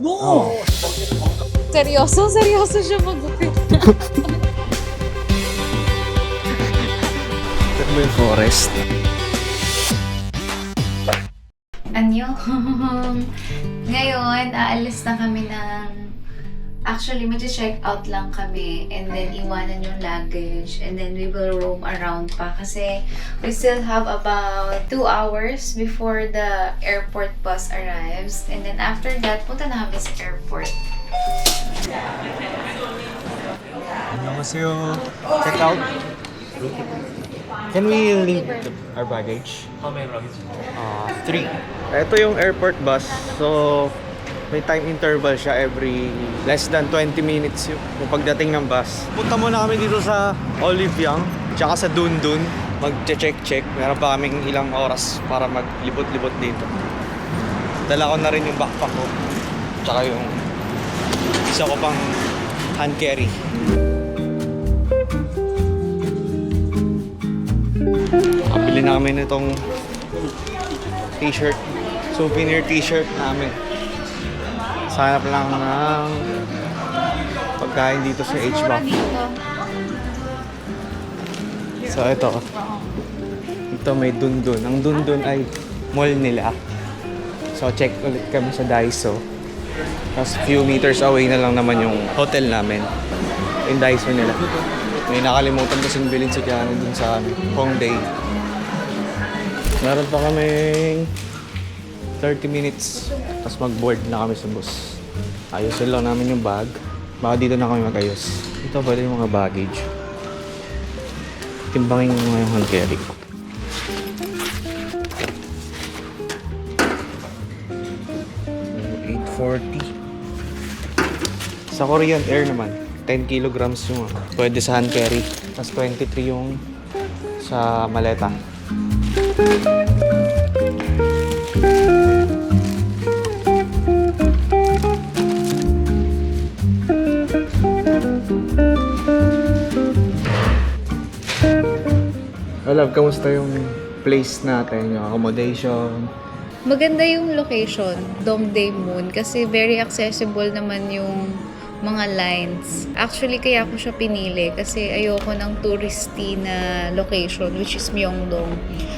Oh. Seryoso siya magupit. Ito ba yung forest? Anyo? Ngayon, aalis na kami ng... Actually, mag-check out lang kami and then iwanan yung luggage and then we will roam around pa kasi we still have about 2 hours before the airport bus arrives and then after that, punta na kami sa airport. Annyeonghaseyo. Check out. Can we leave our baggage? How many luggage? 3. Ito yung airport bus. So, may time interval siya every less than 20 minutes yung pagdating ng bus. Punta muna kami dito sa Oliviang, tsaka sa Dundun. Mag-check. Meron pa kaming ilang oras para maglibot-libot dito. Dala ko na rin yung backpack ko. Tsaka yung isa ko pang hand carry. Nakabili na kami nitong t-shirt. Souvenir t-shirt namin. Sanap lang ng pagkain dito sa HBAC. So ito. Ito may Dundun. Ang Dundun ay mall nila. So check ulit kami sa Daiso. Tapos few meters away na lang naman yung hotel namin. Yung Daiso nila. May nakalimutan kasing bilhin si Keanu dun sa Hongdae. Meron pa kaming 30 minutes. Tapos mag-board na kami sa bus. Ayusin lang namin yung bag. Baka dito na kami mag-ayos. Ito pala yung mga baggage. Timbangin mo nga yung hand carry ko. Sa Korean Air naman, 10 kilograms yung pwede sa hand carry. Tapos 23 yung sa maleta. Love, kamusta yung place natin, yung accommodation? Maganda yung location, Dongdae Moon, kasi very accessible naman yung mga lines. Actually, kaya ako siya pinili kasi ayoko ng touristy na location, which is Myeongdong.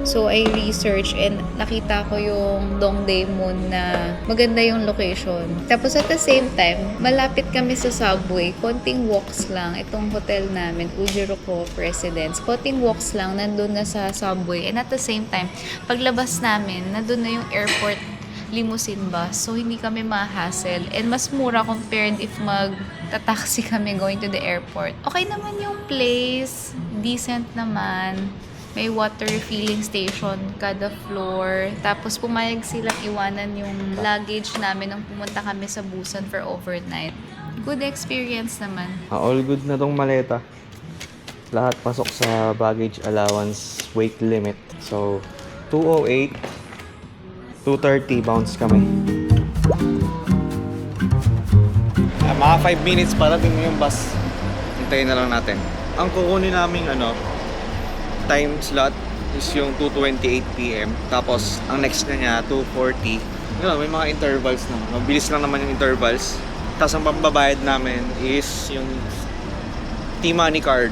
So, I researched and nakita ko yung Dongdae Moon na maganda yung location. Tapos at the same time, malapit kami sa subway. Konting walks lang. Itong hotel namin, Ujiroko Residence. Konting walks lang, nandun na sa subway. And at the same time, paglabas namin, nandun na yung airport limousine bus. So, hindi kami ma-hassle. And mas mura compared if mag-taxi kami going to the airport. Okay naman yung place. Decent naman. May water refilling station kada floor. Tapos pumayag silang iwanan yung luggage namin nung pumunta kami sa Busan for overnight. Good experience naman. All good na tong maleta. Lahat pasok sa baggage allowance weight limit. So, 208, 230 bounce kami. Mga 5 minutes parating yung bus. Hintayin na lang natin. Ang kukunin naming time slot is yung 2:28 PM. Tapos, ang next na niya, 2:40. Yun, may mga intervals naman. Mabilis lang naman yung intervals. Tapos, ang pambabayad namin is yung T-Money card,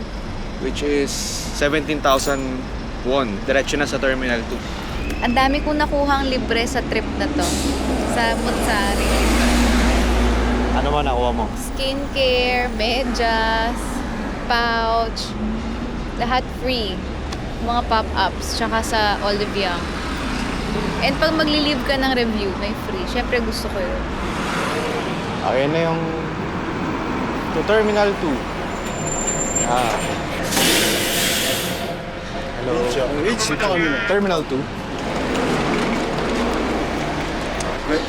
which is 17,000 won. Diretso na sa Terminal 2. Ang dami kong nakuhang libre sa trip na to. Sa Mutsari. Ano man nakuha mo? Skincare, medyas, pouch, lahat free. Mga pop-ups, tsaka sa Oliviang. And pag magli-leave ka ng review, may free. Siyempre gusto ko yun. Ayan na yung to Terminal 2. Ah. Hello. Terminal 2.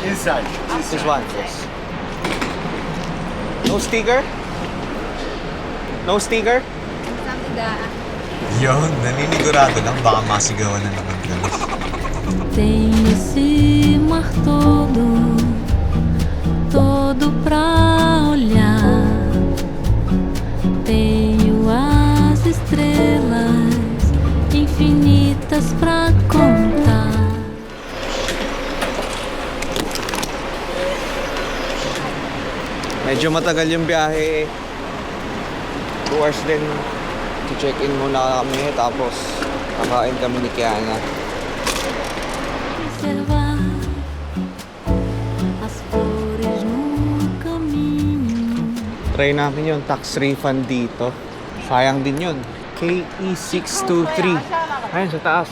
Inside. This one, yes. No sticker? No sticker? Samida. Yun, naninigurado lang. Baka masigawan na naman ganun. Tem esse mar todo, todo pra olhar. Tenho as estrelas infinitas pra contar. Medyo matagal yung biyahe. 2 hours din. Check-in muna kami, tapos kakain kami ni Kiana. Observar as flores no caminho. Try natin yung tax refund dito. Sayang din yun. KE623. Ayun, sa taas.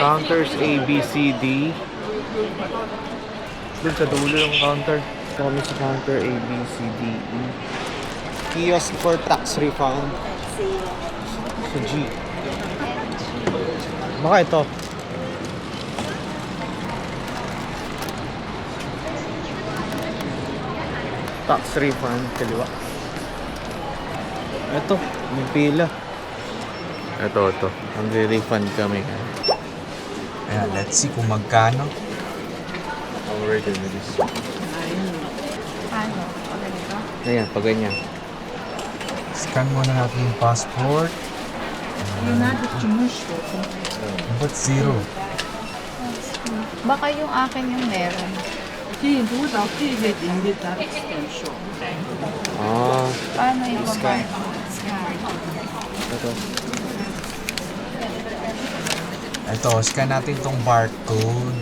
Counters A, B, C, D. Doon sa dulo yung counter. Kami sa counter A, B, C, D, E. Kiosk for tax refund. Sa G. Baka ito. Tax refund, kaliwa. Ito, may pila. Ito. Magre-refund kami. Ayan, let's see kung magkano. Already with this. Paano? Ganito? Ayan, pag ganyan. Scan muna natin yung passport. Ba't zero? Baka yung akin yung meron. Ah, Paano yung Scan. ito. Ito, scan natin tong barcode.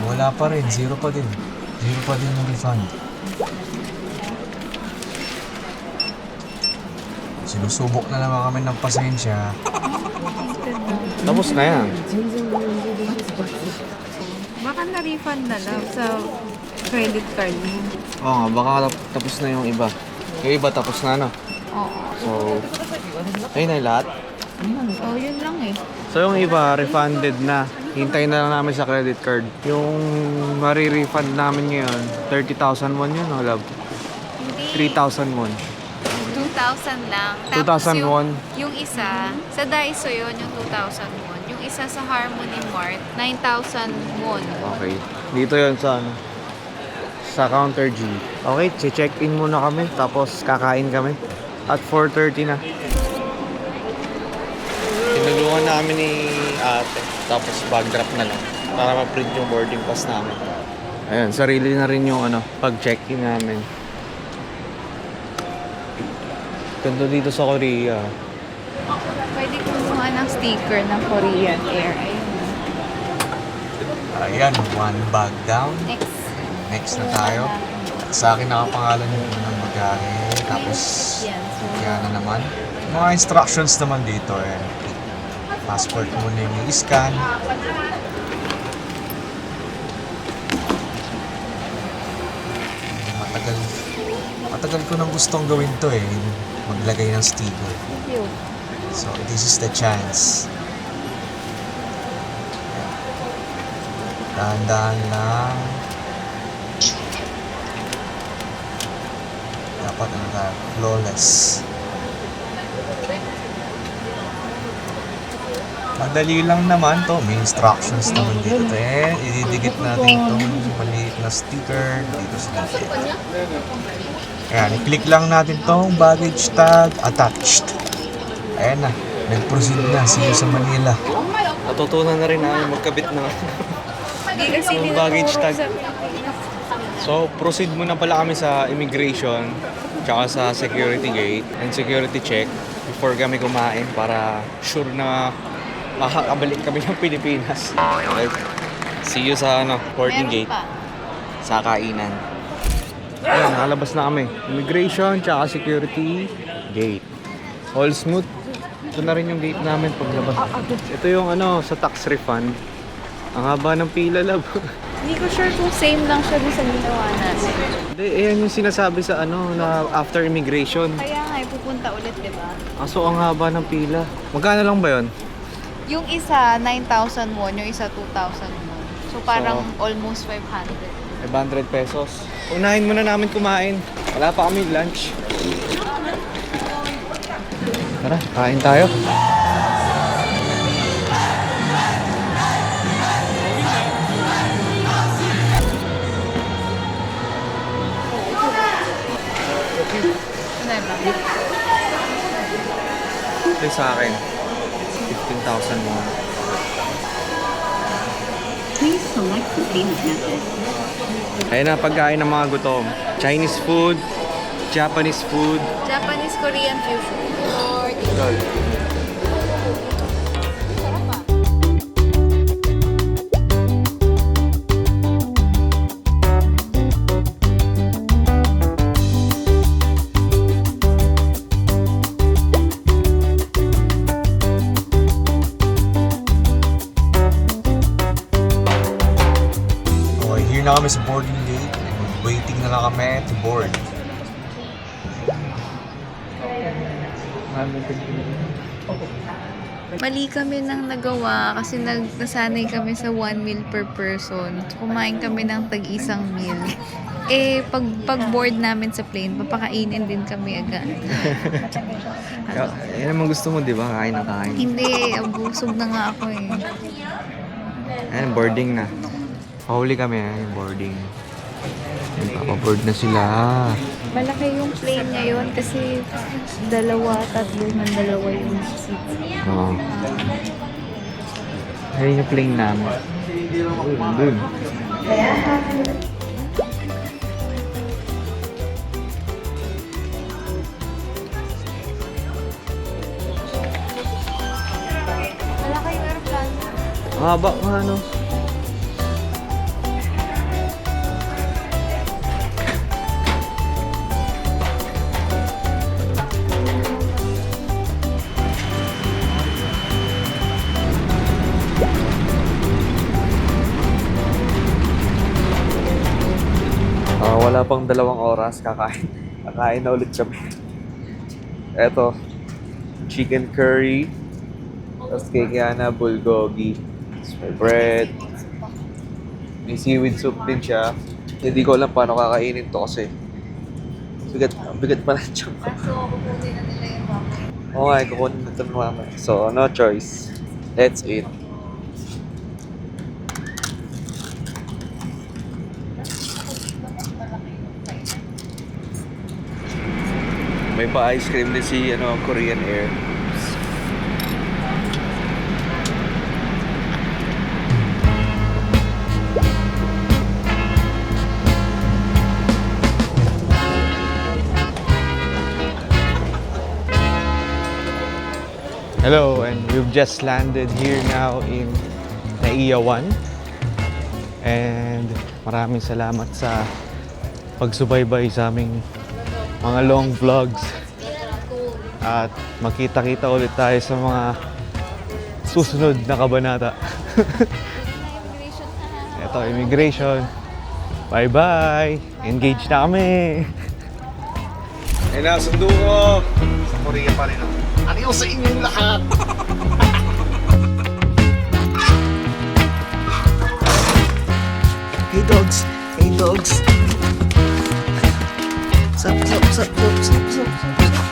Wala pa rin, zero pa din. Zero pa din yung refund. Sinusubok na naman kami ng pasensya. Tapos na yan. Baka na-refund na lang sa credit card mo. Oo nga, baka tapos na yung iba. Yung iba tapos na, no? Oo. So, ayun na yung lahat. So, yun lang eh. So, yung iba, refunded na. Hintayin na lang namin sa credit card. Yung mari-refund namin ngayon, 30,000 won yun, no, love? Hindi. 3,000 won. 2,000 lang. 2,000 won. Yung isa, sa Daiso yun, yung 2,000 won. Yung isa sa Harmony Mart, 9,000 won. Okay. Dito yun sa ano, sa counter G. Okay, check-in muna kami, tapos kakain kami. At 4:30 na. Tinulungan namin ni ate, tapos bag drop na lang para ma-print yung boarding pass namin. Ayan, sarili na rin yung ano, pag-check-in namin. Ganda dito sa Korea. Pwede kumuha ng sticker ng Korean Air. Ayun. Ayan, one bag down. Next. Next na tayo. Sa akin nakapangalan yung unang bagahe. Tapos, Yan. So, kaya na naman. Mga instructions naman dito eh. Passport muna yung i-scan. Matagal ko nang gustong gawin to eh. Maglagay ng sticker. yun. So, this is the chance. Dahan-dahan lang. Dapat ano tayo, flawless. Madali lang naman to. May instructions naman dito. Then, ididikit natin itong maliit na sticker dito sa gilid. Ayan, i-click lang natin tong baggage tag attached. Ayan na, nag-proceed na. See you sa Manila. Natutunan na rin namin magkabit ng Hindi kasi yung nila baggage turo tag. sa... So, proceed muna pala kami sa immigration, tsaka sa security gate and security check before kami kumain para sure na makakabalik kami ng Pilipinas. Okay. See you sa boarding Meron gate, pa. sa kainan. Ayun, nakalabas na kami. Immigration, tsaka security gate. All smooth. Ito na rin yung gate namin paglabas. Ito yung sa tax refund. Ang haba ng pila, love. Hindi ko sure kung same lang siya doon sa ginawa natin. Hindi, ayan yung sinasabi sa na after immigration. Kaya nga, pupunta ulit, di ba? Aso ang haba ng pila. Magkano lang ba yun? Yung isa, 9,000 won. Yung isa, 2,000 won. So, parang almost 500. 500 pesos. Unahin muna namin kumain. Wala pa kami lunch. Tara, kain tayo. Ano ba? Ito sa akin. 15,000 won. Please select the payment method. Ayun na, pagkain ng mga gutom. Chinese food, Japanese food. Japanese Korean fusion. Okay, here na kami sa boarding gate. Waiting na lang kami to board. Mali kami nang nagawa kasi nasanay kami sa 1 meal per person. So, kumain kami ng tag-isang meal. Eh, pag board namin sa plane, papakainin din kami agad. Yan naman gusto mo, di ba? Kain na kain. Hindi, busog na nga ako eh. Ayan, boarding na. Pahuli kami, yung boarding. Papaboard na sila. Malaki yung plane ngayon kasi tatlo yung seats. Oo. Ayun yung plane namin. Dun. Malaki yung aeroplano. Haba nga, ano. Wala pang 2 oras, kakain na ulit kami. Eto, chicken curry, tapos kay Kiana, bulgogi, tapos may bread, may seaweed soup din siya. Hindi ko alam paano kakainin to kasi bigat pa ng tiyan ko. So, kukunin na nila yung mamay. Oo nga, kukunin na ito ng mamay. So, no choice. Let's eat. May pa-ice cream din si Korean Air. Hello, and we've just landed here now in Naiya 1. And maraming salamat sa pagsubaybay sa aming mga long vlogs. At magkita-kita ulit tayo sa mga susunod na kabanata. Ito, immigration. Bye-bye! Engage na kami! Ayun na, sundo ko! Sa Korea pa rin ako. Ano sa inyong lahat? Hey dogs! Hey dogs! Sup, sup, sup, sup, sup, sup, sup.